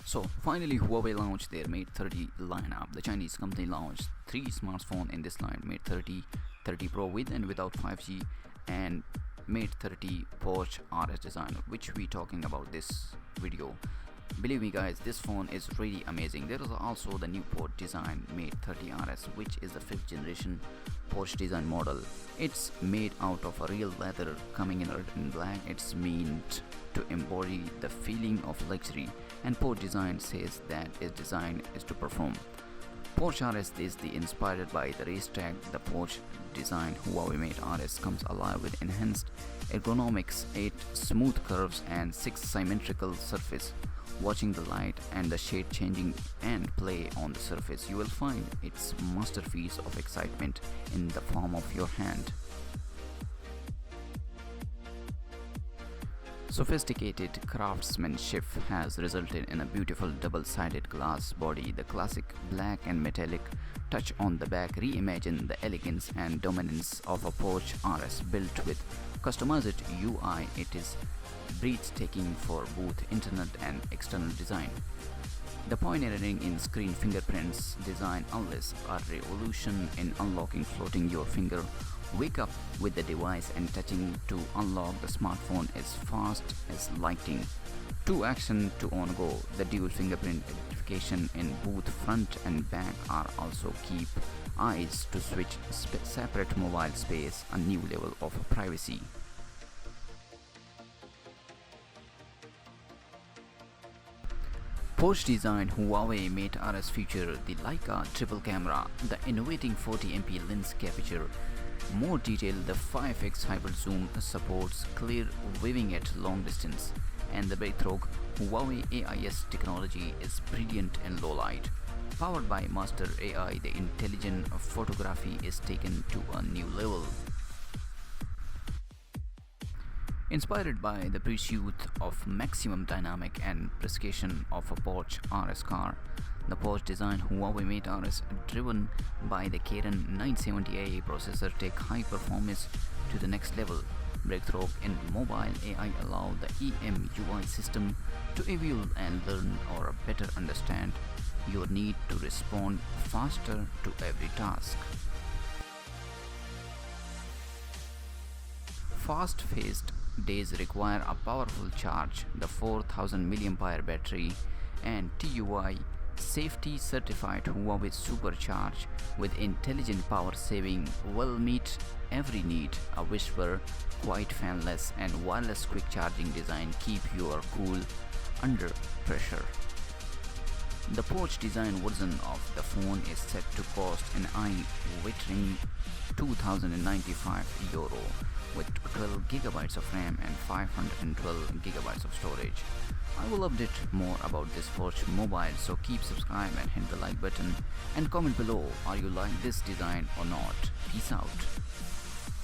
So finally, Huawei launched their Mate 30 lineup. The Chinese company launched three smartphones in this line: Mate 30, 30 Pro with and without 5G, and Mate 30 Porsche RS design, which we talking about this video. Believe me guys, this phone is really amazing. There is also the new Porsche design Mate 30 RS, which is the 5th generation Porsche design model. It's made out of a real leather, coming in red and black. It's meant to embody the feeling of luxury, and Porsche design says that its design is to perform. Porsche RS is inspired by the racetrack. The Porsche design Huawei Mate RS comes alive with enhanced ergonomics, 8 smooth curves and 6 symmetrical surface. Watching the light and the shade changing and play on the surface, you will find its masterpiece of excitement in the palm of your hand. Sophisticated craftsmanship has resulted in a beautiful double-sided glass body. The classic black and metallic touch on the back reimagine the elegance and dominance of a Porsche RS built with customized UI. It is breathtaking for both internal and external design. The pioneering in screen fingerprints design unleashes a revolution in unlocking floating your finger. Wake up with the device and touching to unlock the smartphone is fast as lightning. 2 action to on go. The dual fingerprint identification in both front and back are also keep eyes to switch separate mobile space, a new level of privacy. Porsche designed Huawei Mate RS feature the Leica triple camera, the innovating 40MP lens capture. More detail, the 5x hybrid zoom supports clear viewing at long distance, and the breakthrough Huawei AIS technology is brilliant in low light. Powered by Master AI, the intelligent photography is taken to a new level. Inspired by the pursuit of maximum dynamic and precision of a Porsche RS car, the Porsche designed Huawei Mate RS, driven by the Kirin 970i processor, take high performance to the next level. Breakthrough in mobile AI allow the EMUI system to evolve and learn or better understand your need to respond faster to every task. Fast-paced days require a powerful charge. The 4000 mAh battery and TUI safety certified Huawei Supercharge with intelligent power saving will meet every need. A whisper, quiet fanless and wireless quick charging design keep you cool under pressure. The Porsche design version of the phone is set to cost an eye-watering €2,095 with 12GB of RAM and 512GB of storage. I will update more about this Porsche mobile, so keep subscribe and hit the like button and comment below, are you like this design or not. Peace out.